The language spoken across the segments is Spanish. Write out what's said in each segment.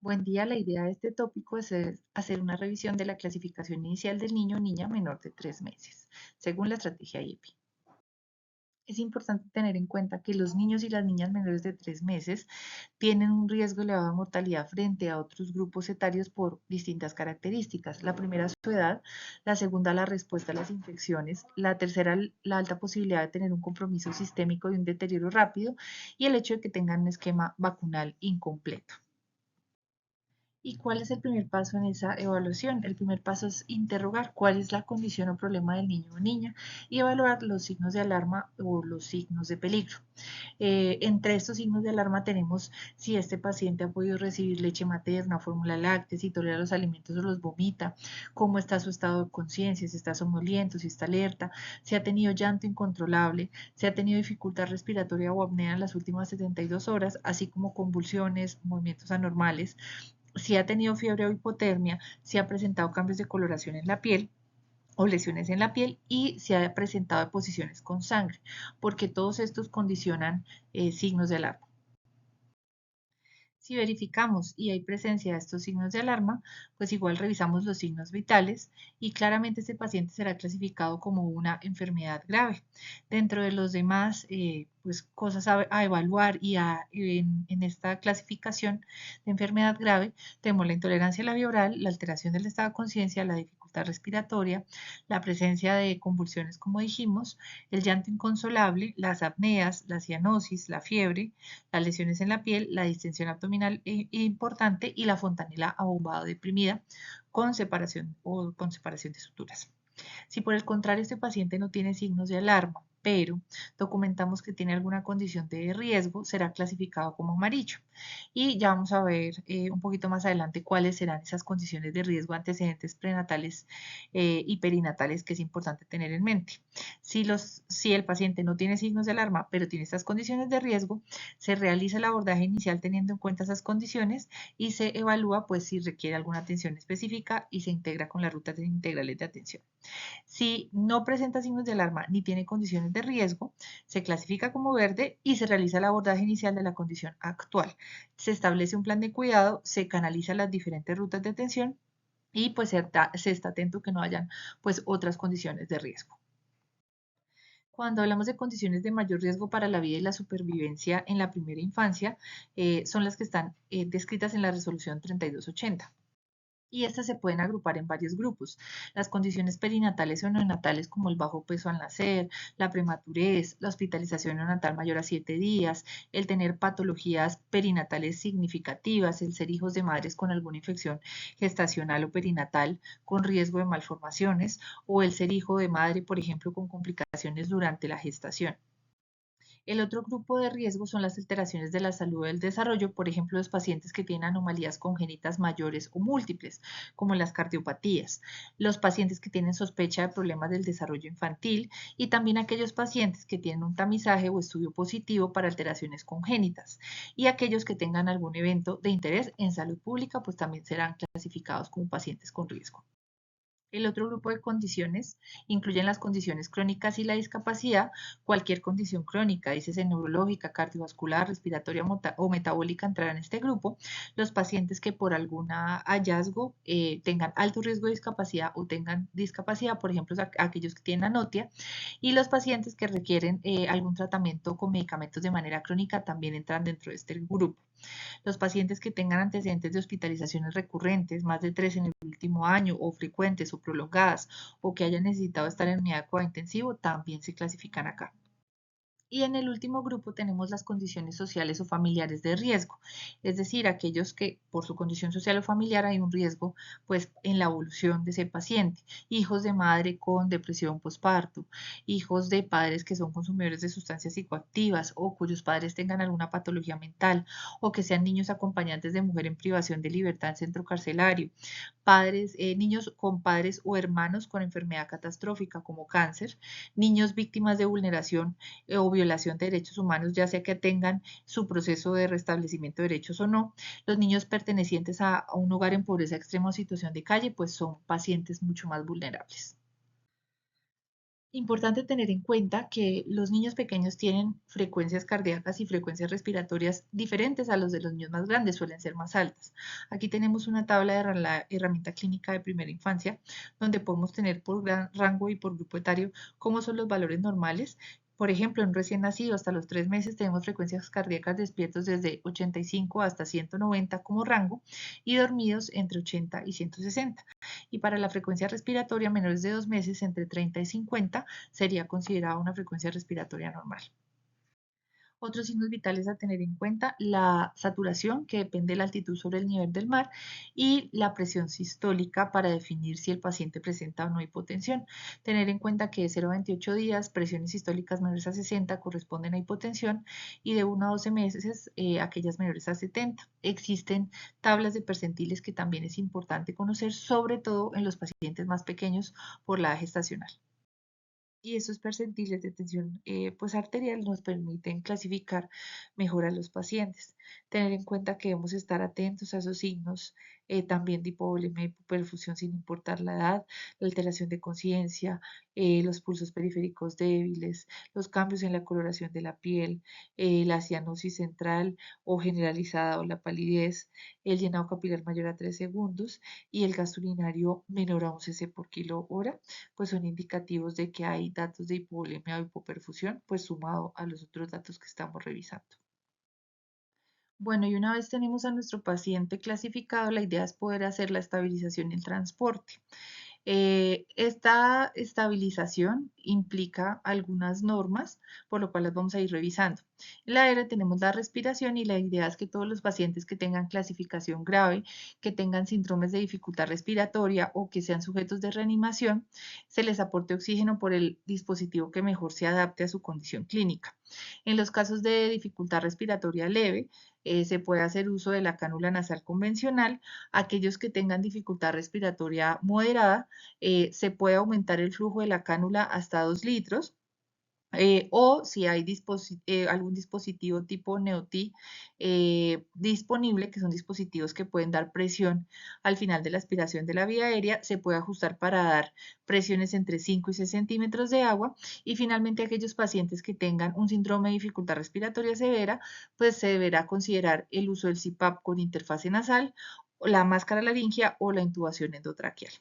Buen día, la idea de este tópico es hacer una revisión de la clasificación inicial del niño o niña menor de 3 meses, según la estrategia IEPI. Es importante tener en cuenta que los niños y las niñas menores de 3 meses tienen un riesgo elevado de mortalidad frente a otros grupos etarios por distintas características. La primera, su edad; la segunda, la respuesta a las infecciones; la tercera, la alta posibilidad de tener un compromiso sistémico y un deterioro rápido; y el hecho de que tengan un esquema vacunal incompleto. ¿Y cuál es el primer paso en esa evaluación? El primer paso es interrogar cuál es la condición o problema del niño o niña y evaluar los signos de alarma o los signos de peligro. Entre estos signos de alarma tenemos si este paciente ha podido recibir leche materna, fórmula láctea, si tolera los alimentos o los vomita, cómo está su estado de conciencia, si está somnoliento, si está alerta, si ha tenido llanto incontrolable, si ha tenido dificultad respiratoria o apnea en las últimas 72 horas, así como convulsiones, movimientos anormales, si ha tenido fiebre o hipotermia, si ha presentado cambios de coloración en la piel o lesiones en la piel y si ha presentado deposiciones con sangre, porque todos estos condicionan signos de alarma. Si verificamos y hay presencia de estos signos de alarma, pues igual revisamos los signos vitales y claramente este paciente será clasificado como una enfermedad grave. Dentro de los demás pues cosas a evaluar en esta clasificación de enfermedad grave, tenemos la intolerancia a la vía oral, la alteración del estado de conciencia, la dificultad respiratoria, la presencia de convulsiones, como dijimos, el llanto inconsolable, las apneas, la cianosis, la fiebre, las lesiones en la piel, la distensión abdominal importante y la fontanela abombada deprimida con separación de suturas. Si por el contrario este paciente no tiene signos de alarma, pero documentamos que tiene alguna condición de riesgo, será clasificado como amarillo. Y ya vamos a ver un poquito más adelante cuáles serán esas condiciones de riesgo, antecedentes prenatales y perinatales que es importante tener en mente. Si el paciente no tiene signos de alarma, pero tiene estas condiciones de riesgo, se realiza el abordaje inicial teniendo en cuenta esas condiciones y se evalúa pues si requiere alguna atención específica y se integra con las rutas integrales de atención. Si no presenta signos de alarma ni tiene condiciones de riesgo, se clasifica como verde y se realiza el abordaje inicial de la condición actual. Se establece un plan de cuidado, se canalizan las diferentes rutas de atención y pues se está atento que no hayan pues otras condiciones de riesgo. Cuando hablamos de condiciones de mayor riesgo para la vida y la supervivencia en la primera infancia, son las que están descritas en la resolución 3280 y estas se pueden agrupar en varios grupos. Las condiciones perinatales o neonatales como el bajo peso al nacer, la prematurez, la hospitalización neonatal mayor a 7 días, el tener patologías perinatales significativas, el ser hijos de madres con alguna infección gestacional o perinatal con riesgo de malformaciones o el ser hijo de madre, por ejemplo, con complicaciones durante la gestación. El otro grupo de riesgo son las alteraciones de la salud del desarrollo, por ejemplo, los pacientes que tienen anomalías congénitas mayores o múltiples, como las cardiopatías, los pacientes que tienen sospecha de problemas del desarrollo infantil y también aquellos pacientes que tienen un tamizaje o estudio positivo para alteraciones congénitas y aquellos que tengan algún evento de interés en salud pública, pues también serán clasificados como pacientes con riesgo. El otro grupo de condiciones incluyen las condiciones crónicas y la discapacidad. Cualquier condición crónica, dícese neurológica, cardiovascular, respiratoria o metabólica, entrará en este grupo. Los pacientes que por algún hallazgo tengan alto riesgo de discapacidad o tengan discapacidad, por ejemplo, aquellos que tienen anotia, y los pacientes que requieren algún tratamiento con medicamentos de manera crónica también entran dentro de este grupo. Los pacientes que tengan antecedentes de hospitalizaciones recurrentes, más de 3 en el último año, o frecuentes o prolongadas, o que hayan necesitado estar en unidad de cuidado intensivo, también se clasifican acá. Y en el último grupo tenemos las condiciones sociales o familiares de riesgo, es decir, aquellos que por su condición social o familiar hay un riesgo pues en la evolución de ese paciente, hijos de madre con depresión postparto, hijos de padres que son consumidores de sustancias psicoactivas o cuyos padres tengan alguna patología mental o que sean niños acompañantes de mujer en privación de libertad en centro carcelario, niños con padres o hermanos con enfermedad catastrófica como cáncer, niños víctimas de vulneración o violación de derechos humanos, ya sea que tengan su proceso de restablecimiento de derechos o no. Los niños pertenecientes a un hogar en pobreza extrema o situación de calle, pues son pacientes mucho más vulnerables. Importante tener en cuenta que los niños pequeños tienen frecuencias cardíacas y frecuencias respiratorias diferentes a los de los niños más grandes, suelen ser más altas. Aquí tenemos una tabla de la herramienta clínica de primera infancia, donde podemos tener por rango y por grupo etario cómo son los valores normales. Por ejemplo, en un recién nacido hasta los 3 meses tenemos frecuencias cardíacas despiertos desde 85 hasta 190 como rango y dormidos entre 80 y 160. Y para la frecuencia respiratoria menores de 2 meses, entre 30 y 50, sería considerada una frecuencia respiratoria normal. Otros signos vitales a tener en cuenta, la saturación, que depende de la altitud sobre el nivel del mar, y la presión sistólica para definir si el paciente presenta o no hipotensión. Tener en cuenta que de 0 a 28 días, presiones sistólicas menores a 60 corresponden a hipotensión y de 1 a 12 meses aquellas menores a 70. Existen tablas de percentiles que también es importante conocer, sobre todo en los pacientes más pequeños por la edad gestacional. Y esos percentiles de tensión pues arterial nos permiten clasificar mejor a los pacientes. Tener en cuenta que debemos estar atentos a esos signos también de hipovolemia y hipoperfusión sin importar la edad, la alteración de conciencia, los pulsos periféricos débiles, los cambios en la coloración de la piel, la cianosis central o generalizada o la palidez, el llenado capilar mayor a 3 segundos y el gasto urinario menor a 1 cc por kilo hora, pues son indicativos de que hay datos de hipovolemia o hipoperfusión, pues sumado a los otros datos que estamos revisando. Bueno, y una vez tenemos a nuestro paciente clasificado, la idea es poder hacer la estabilización y el transporte. Esta estabilización implica algunas normas, por lo cual las vamos a ir revisando. En la R tenemos la respiración y la idea es que todos los pacientes que tengan clasificación grave, que tengan síndromes de dificultad respiratoria o que sean sujetos de reanimación, se les aporte oxígeno por el dispositivo que mejor se adapte a su condición clínica. En los casos de dificultad respiratoria leve, se puede hacer uso de la cánula nasal convencional. Aquellos que tengan dificultad respiratoria moderada, se puede aumentar el flujo de la cánula hasta 2 litros. O si hay algún dispositivo tipo Neoti disponible, que son dispositivos que pueden dar presión al final de la aspiración de la vía aérea, se puede ajustar para dar presiones entre 5 y 6 centímetros de agua. Y finalmente, aquellos pacientes que tengan un síndrome de dificultad respiratoria severa, pues se deberá considerar el uso del CPAP con interfase nasal, la máscara laringia o la intubación endotraqueal.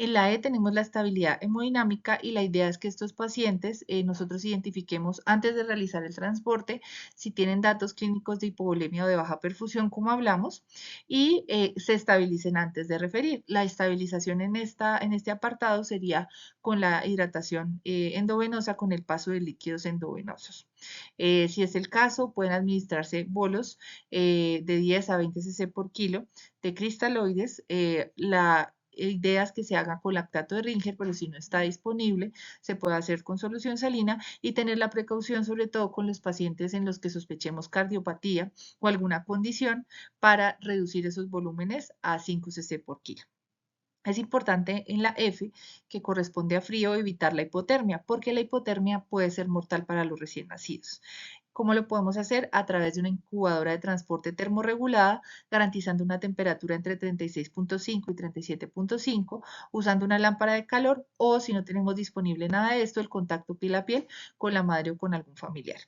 En la E tenemos la estabilidad hemodinámica y la idea es que estos pacientes nosotros identifiquemos antes de realizar el transporte si tienen datos clínicos de hipovolemia o de baja perfusión, como hablamos, y se estabilicen antes de referir. La estabilización en este apartado sería con la hidratación endovenosa con el paso de líquidos endovenosos. Si es el caso, pueden administrarse bolos de 10 a 20 cc por kilo de cristaloides. La idea es que se haga con lactato de Ringer, pero si no está disponible, se puede hacer con solución salina y tener la precaución, sobre todo con los pacientes en los que sospechemos cardiopatía o alguna condición, para reducir esos volúmenes a 5 cc por kilo. Es importante en la F, que corresponde a frío, evitar la hipotermia, porque la hipotermia puede ser mortal para los recién nacidos. ¿Cómo lo podemos hacer? A través de una incubadora de transporte termorregulada, garantizando una temperatura entre 36.5 y 37.5, usando una lámpara de calor o, si no tenemos disponible nada de esto, el contacto piel a piel con la madre o con algún familiar.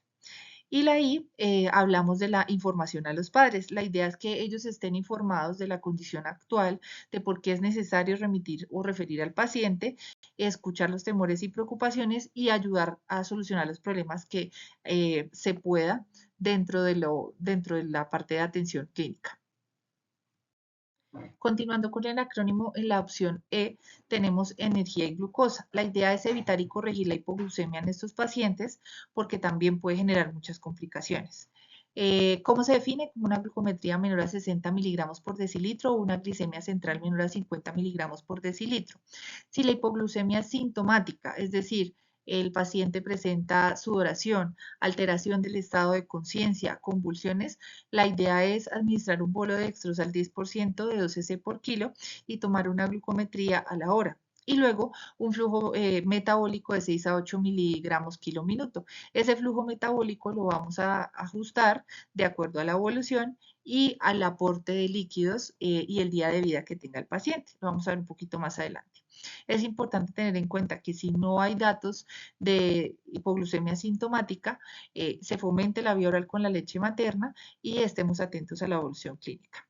Y la I, hablamos de la información a los padres. La idea es que ellos estén informados de la condición actual, de por qué es necesario remitir o referir al paciente, escuchar los temores y preocupaciones y ayudar a solucionar los problemas que se pueda dentro de la parte de atención clínica. Continuando con el acrónimo, en la opción E tenemos energía y glucosa. La idea es evitar y corregir la hipoglucemia en estos pacientes porque también puede generar muchas complicaciones. ¿Cómo se define? Como una glucometría menor a 60 miligramos por decilitro o una glicemia central menor a 50 miligramos por decilitro. Si la hipoglucemia es sintomática, es decir, el paciente presenta sudoración, alteración del estado de conciencia, convulsiones, la idea es administrar un bolo de dextrosa al 10% de 2 cc por kilo y tomar una glucometría a la hora. Y luego un flujo metabólico de 6 a 8 miligramos kilo minuto. Ese flujo metabólico lo vamos a ajustar de acuerdo a la evolución y al aporte de líquidos y el día de vida que tenga el paciente. Lo vamos a ver un poquito más adelante. Es importante tener en cuenta que si no hay datos de hipoglucemia sintomática, se fomente la vía oral con la leche materna y estemos atentos a la evolución clínica.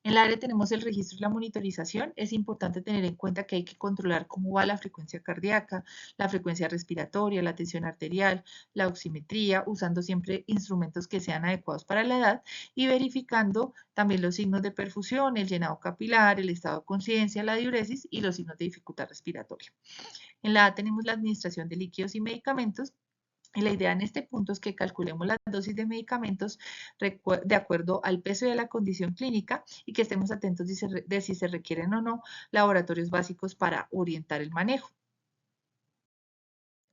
En la área tenemos el registro y la monitorización. Es importante tener en cuenta que hay que controlar cómo va la frecuencia cardíaca, la frecuencia respiratoria, la tensión arterial, la oximetría, usando siempre instrumentos que sean adecuados para la edad y verificando también los signos de perfusión, el llenado capilar, el estado de conciencia, la diuresis y los signos de dificultad respiratoria. En la A tenemos la administración de líquidos y medicamentos. Y la idea en este punto es que calculemos las dosis de medicamentos de acuerdo al peso y a la condición clínica y que estemos atentos de si se requieren o no laboratorios básicos para orientar el manejo.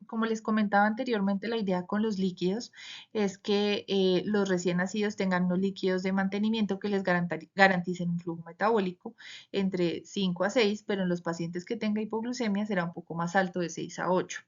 Como les comentaba anteriormente, la idea con los líquidos es que los recién nacidos tengan unos líquidos de mantenimiento que les garanticen un flujo metabólico entre 5 a 6, pero en los pacientes que tengan hipoglucemia será un poco más alto, de 6 a 8.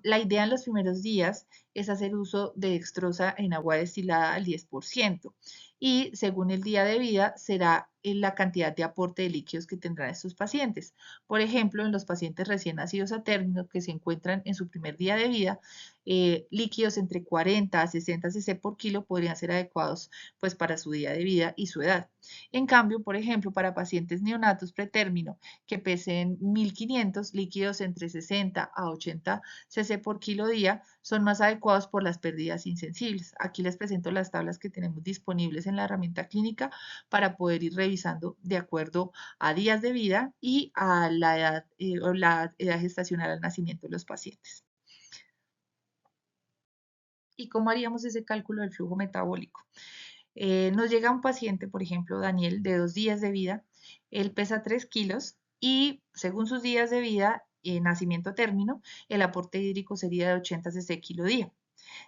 La idea en los primeros días es hacer uso de dextrosa en agua destilada al 10% y según el día de vida será la cantidad de aporte de líquidos que tendrán estos pacientes. Por ejemplo, en los pacientes recién nacidos a término que se encuentran en su primer día de vida, líquidos entre 40 a 60 cc por kilo podrían ser adecuados pues para su día de vida y su edad. En cambio, por ejemplo, para pacientes neonatos pretérmino que pesen 1500, líquidos entre 60 a 80 cc por kilo día son más adecuados por las pérdidas insensibles. Aquí les presento las tablas que tenemos disponibles en la herramienta clínica para poder ir revisando de acuerdo a días de vida y a la edad o la edad gestacional al nacimiento de los pacientes. ¿Y cómo haríamos ese cálculo del flujo metabólico? Nos llega un paciente, por ejemplo, Daniel, de 2 días de vida. Él pesa 3 kilos y según sus días de vida, nacimiento término, el aporte hídrico sería de 80 cc kilo día.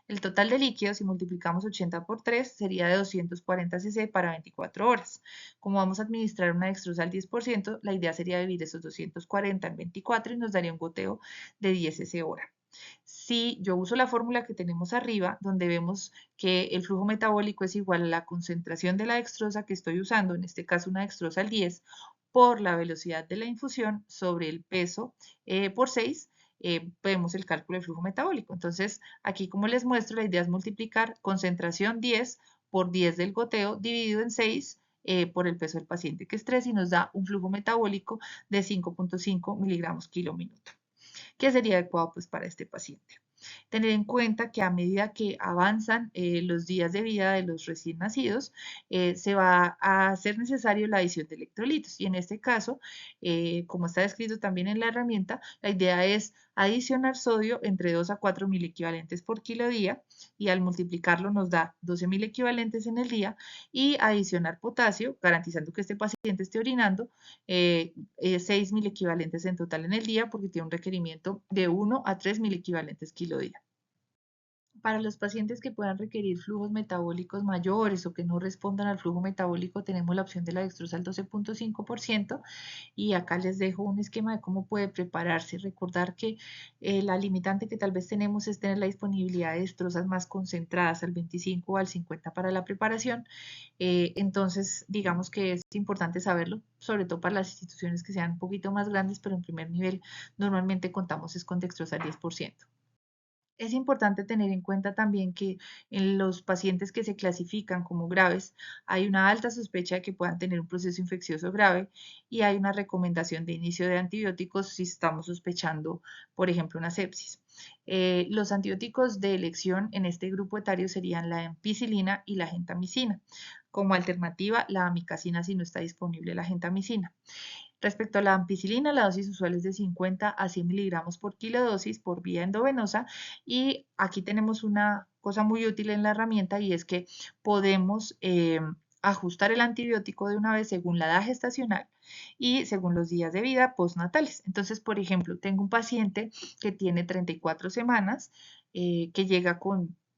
El total de líquidos, si multiplicamos 80 por 3, sería de 240 cc para 24 horas. Como vamos a administrar una dextrosa al 10%, la idea sería dividir esos 240 en 24 y nos daría un goteo de 10 cc hora. Si yo uso la fórmula que tenemos arriba, donde vemos que el flujo metabólico es igual a la concentración de la dextrosa que estoy usando, en este caso una dextrosa al 10, por la velocidad de la infusión sobre el peso por 6, vemos el cálculo del flujo metabólico. Entonces, aquí como les muestro, la idea es multiplicar concentración 10 por 10 del goteo dividido en 6 por el peso del paciente, que es 3, y nos da un flujo metabólico de 5.5 miligramos kilo minuto, que sería adecuado pues para este paciente. Tener en cuenta que a medida que avanzan los días de vida de los recién nacidos, se va a hacer necesario la adición de electrolitos. Y en este caso, como está descrito también en la herramienta, la idea es adicionar sodio entre 2 a 4 mil equivalentes por kilo día y al multiplicarlo nos da 12 mil equivalentes en el día y adicionar potasio, garantizando que este paciente esté orinando 6 mil equivalentes en total en el día porque tiene un requerimiento de 1 a 3 mil equivalentes kilo día. Para los pacientes que puedan requerir flujos metabólicos mayores o que no respondan al flujo metabólico, tenemos la opción de la dextrosa al 12.5% y acá les dejo un esquema de cómo puede prepararse. Recordar que la limitante que tal vez tenemos es tener la disponibilidad de dextrosas más concentradas al 25 o al 50 para la preparación. Entonces, digamos que es importante saberlo, sobre todo para las instituciones que sean un poquito más grandes, pero en primer nivel normalmente contamos es con dextrosa al 10%. Es importante tener en cuenta también que en los pacientes que se clasifican como graves hay una alta sospecha de que puedan tener un proceso infeccioso grave y hay una recomendación de inicio de antibióticos si estamos sospechando, por ejemplo, una sepsis. Los antibióticos de elección en este grupo etario serían la ampicilina y la gentamicina. Como alternativa, la amicacina si no está disponible la gentamicina. Respecto a la ampicilina, la dosis usual es de 50 a 100 miligramos por kilodosis por vía endovenosa y aquí tenemos una cosa muy útil en la herramienta y es que podemos ajustar el antibiótico de una vez según la edad gestacional y según los días de vida postnatales. Entonces, por ejemplo, tengo un paciente que tiene 34 semanas, que llega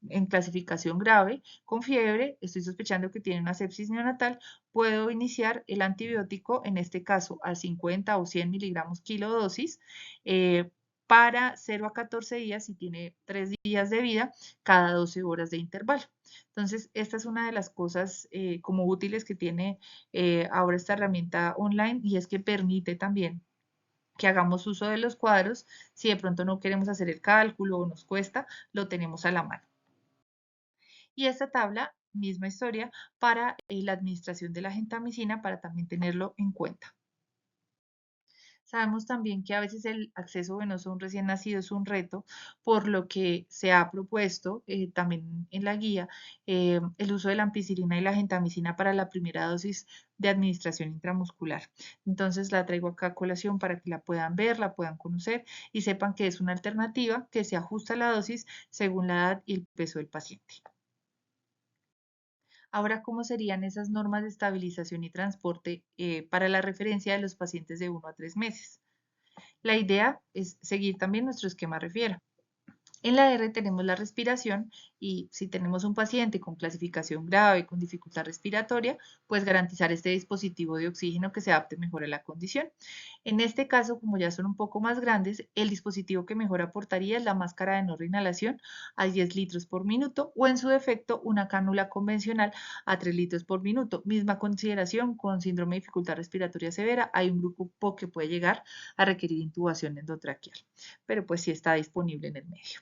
en clasificación grave, con fiebre, estoy sospechando que tiene una sepsis neonatal, puedo iniciar el antibiótico, en este caso a 50 o 100 miligramos kilodosis, para 0 a 14 días, si tiene 3 días de vida, cada 12 horas de intervalo. Entonces, esta es una de las cosas como útiles que tiene ahora esta herramienta online y es que permite también que hagamos uso de los cuadros. Si de pronto no queremos hacer el cálculo o nos cuesta, lo tenemos a la mano. Y esta tabla, misma historia, para la administración de la gentamicina, para también tenerlo en cuenta. Sabemos también que a veces el acceso venoso a un recién nacido es un reto, por lo que se ha propuesto también en la guía el uso de la ampicilina y la gentamicina para la primera dosis de administración intramuscular. Entonces la traigo acá a colación para que la puedan ver, la puedan conocer y sepan que es una alternativa que se ajusta a la dosis según la edad y el peso del paciente. Ahora, ¿cómo serían esas normas de estabilización y transporte para la referencia de los pacientes de 1 a 3 meses? La idea es seguir también nuestro esquema Refiera. En la R tenemos la respiración y si tenemos un paciente con clasificación grave, con dificultad respiratoria, pues garantizar este dispositivo de oxígeno que se adapte mejor a la condición. En este caso, como ya son un poco más grandes, el dispositivo que mejor aportaría es la máscara de no reinhalación a 10 litros por minuto o en su defecto una cánula convencional a 3 litros por minuto. Misma consideración con síndrome de dificultad respiratoria severa, hay un grupo que puede llegar a requerir intubación endotraqueal, pero pues sí está disponible en el medio.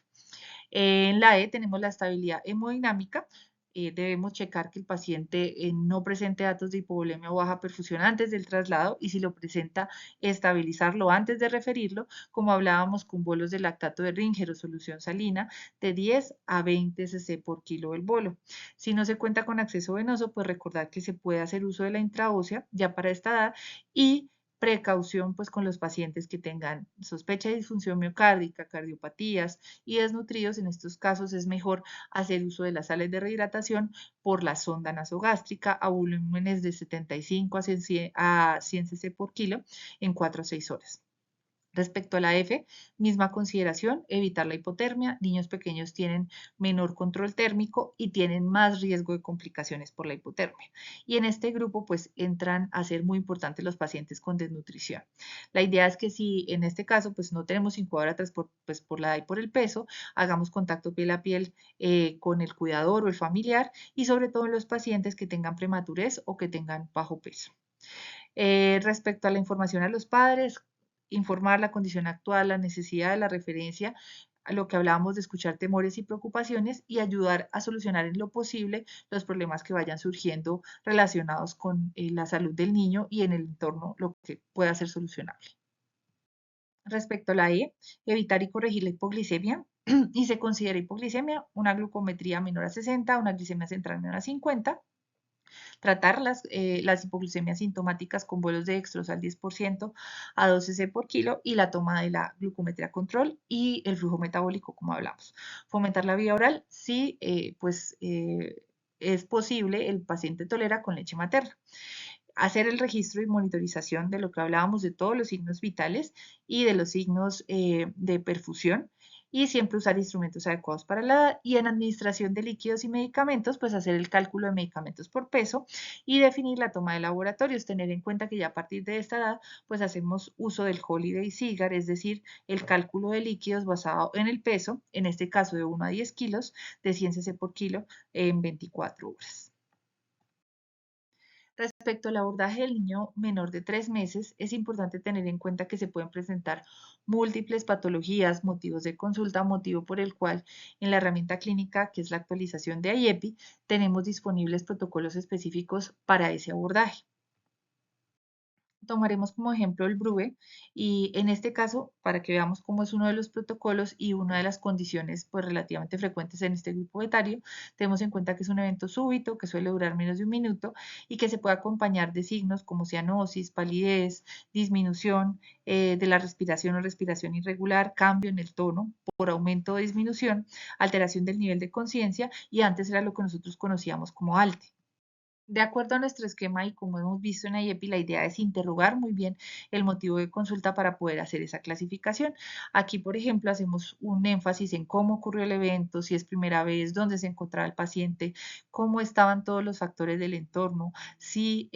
En la E tenemos la estabilidad hemodinámica. Debemos checar que el paciente no presente datos de hipovolemia o baja perfusión antes del traslado y si lo presenta, estabilizarlo antes de referirlo, como hablábamos con bolos de lactato de Ringer o solución salina de 10 a 20 cc por kilo del bolo. Si no se cuenta con acceso venoso, pues recordar que se puede hacer uso de la intraósea ya para esta edad y precaución pues con los pacientes que tengan sospecha de disfunción miocárdica, cardiopatías y desnutridos. En estos casos es mejor hacer uso de las sales de rehidratación por la sonda nasogástrica a volúmenes de 75 a 100 cc por kilo en 4 a 6 horas. Respecto a la F, misma consideración, evitar la hipotermia. Niños pequeños tienen menor control térmico y tienen más riesgo de complicaciones por la hipotermia. Y en este grupo, pues entran a ser muy importantes los pacientes con desnutrición. La idea es que si en este caso, pues no tenemos incubadora pues, por la edad y por el peso, hagamos contacto piel a piel con el cuidador o el familiar y sobre todo en los pacientes que tengan prematurez o que tengan bajo peso. Respecto a la información a los padres, informar la condición actual, la necesidad de la referencia, a lo que hablábamos de escuchar temores y preocupaciones y ayudar a solucionar en lo posible los problemas que vayan surgiendo relacionados con la salud del niño y en el entorno, lo que pueda ser solucionable. Respecto a la E, evitar y corregir la hipoglicemia. Y se considera hipoglicemia una glucometría menor a 60, una glicemia central menor a 50. Tratar las hipoglucemias sintomáticas con vuelos de dextrosa al 10% a 12 cc por kilo y la toma de la glucometría control y el flujo metabólico, como hablamos. Fomentar la vía oral si es posible, el paciente tolera con leche materna. Hacer el registro y monitorización de lo que hablábamos de todos los signos vitales y de los signos de perfusión y siempre usar instrumentos adecuados para la edad y en administración de líquidos y medicamentos, pues hacer el cálculo de medicamentos por peso y definir la toma de laboratorios, tener en cuenta que ya a partir de esta edad, pues hacemos uso del Holiday Cigar, es decir, el cálculo de líquidos basado en el peso, en este caso de 1 a 10 kilos, de 100 cc por kilo en 24 horas. Respecto al abordaje del niño menor de 3 meses, es importante tener en cuenta que se pueden presentar múltiples patologías, motivos de consulta, motivo por el cual en la herramienta clínica, que es la actualización de IEPI, tenemos disponibles protocolos específicos para ese abordaje. Tomaremos como ejemplo el BRUE y en este caso, para que veamos cómo es uno de los protocolos y una de las condiciones pues relativamente frecuentes en este grupo etario, tenemos en cuenta que es un evento súbito que suele durar menos de un minuto y que se puede acompañar de signos como cianosis, palidez, disminución de la respiración o respiración irregular, cambio en el tono por aumento o disminución, alteración del nivel de conciencia y antes era lo que nosotros conocíamos como ALTE. De acuerdo a nuestro esquema y como hemos visto en IEPI, la idea es interrogar muy bien el motivo de consulta para poder hacer esa clasificación. Aquí, por ejemplo, hacemos un énfasis en cómo ocurrió el evento, si es primera vez, dónde se encontraba el paciente, cómo estaban todos los factores del entorno, si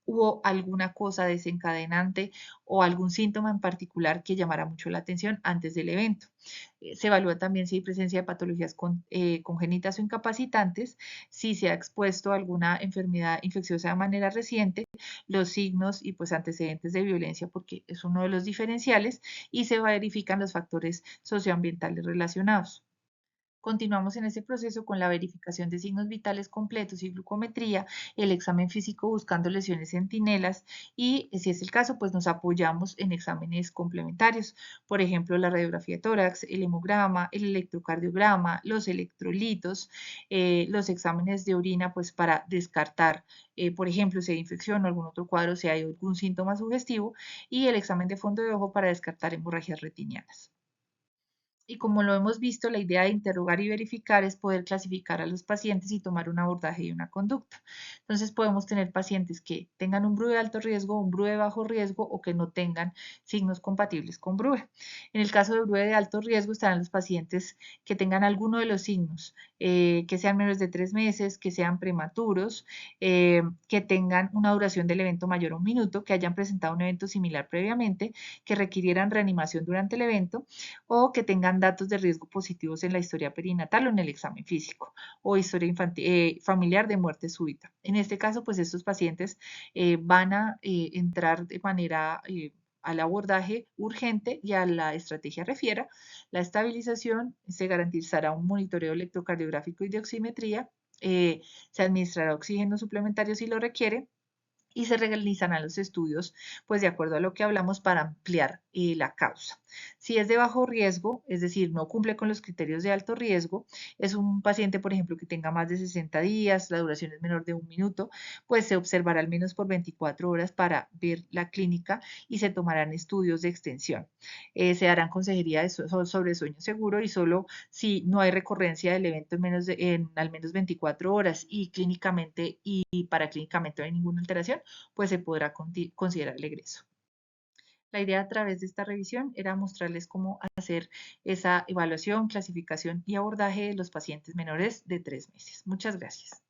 hubo alguna cosa desencadenante o algún síntoma en particular que llamara mucho la atención antes del evento. Se evalúa también si hay presencia de patologías congénitas o incapacitantes, si se ha expuesto a alguna enfermedad infecciosa de manera reciente, los signos y pues antecedentes de violencia, porque es uno de los diferenciales, y se verifican los factores socioambientales relacionados. Continuamos en ese proceso con la verificación de signos vitales completos y glucometría, el examen físico buscando lesiones centinelas y, si es el caso, pues nos apoyamos en exámenes complementarios, por ejemplo, la radiografía de tórax, el hemograma, el electrocardiograma, los electrolitos, los exámenes de orina, pues para descartar, por ejemplo, si hay infección o algún otro cuadro, si hay algún síntoma sugestivo, y el examen de fondo de ojo para descartar hemorragias retinianas. Y como lo hemos visto, la idea de interrogar y verificar es poder clasificar a los pacientes y tomar un abordaje y una conducta. Entonces podemos tener pacientes que tengan un BRUE de alto riesgo, un BRUE de bajo riesgo o que no tengan signos compatibles con BRUE. En el caso de BRUE de alto riesgo estarán los pacientes que tengan alguno de los signos, que sean menores de 3 meses, que sean prematuros, que tengan una duración del evento mayor a un minuto, que hayan presentado un evento similar previamente, que requirieran reanimación durante el evento o que tengan datos de riesgo positivos en la historia perinatal o en el examen físico o historia familiar de muerte súbita. En este caso, pues estos pacientes van a entrar de manera al abordaje urgente y a la estrategia refiera. La estabilización se garantizará un monitoreo electrocardiográfico y de oximetría. Se administrará oxígeno suplementario si lo requiere y se realizarán los estudios, pues de acuerdo a lo que hablamos, para ampliar la causa. Si es de bajo riesgo, es decir, no cumple con los criterios de alto riesgo, es un paciente, por ejemplo, que tenga más de 60 días, la duración es menor de un minuto, pues se observará al menos por 24 horas para ver la clínica y se tomarán estudios de extensión. Se darán consejería sobre sueño seguro y solo si no hay recurrencia del evento en al menos 24 horas y clínicamente y paraclínicamente no hay ninguna alteración, pues se podrá considerar el egreso. La idea a través de esta revisión era mostrarles cómo hacer esa evaluación, clasificación y abordaje de los pacientes menores de 3 meses. Muchas gracias.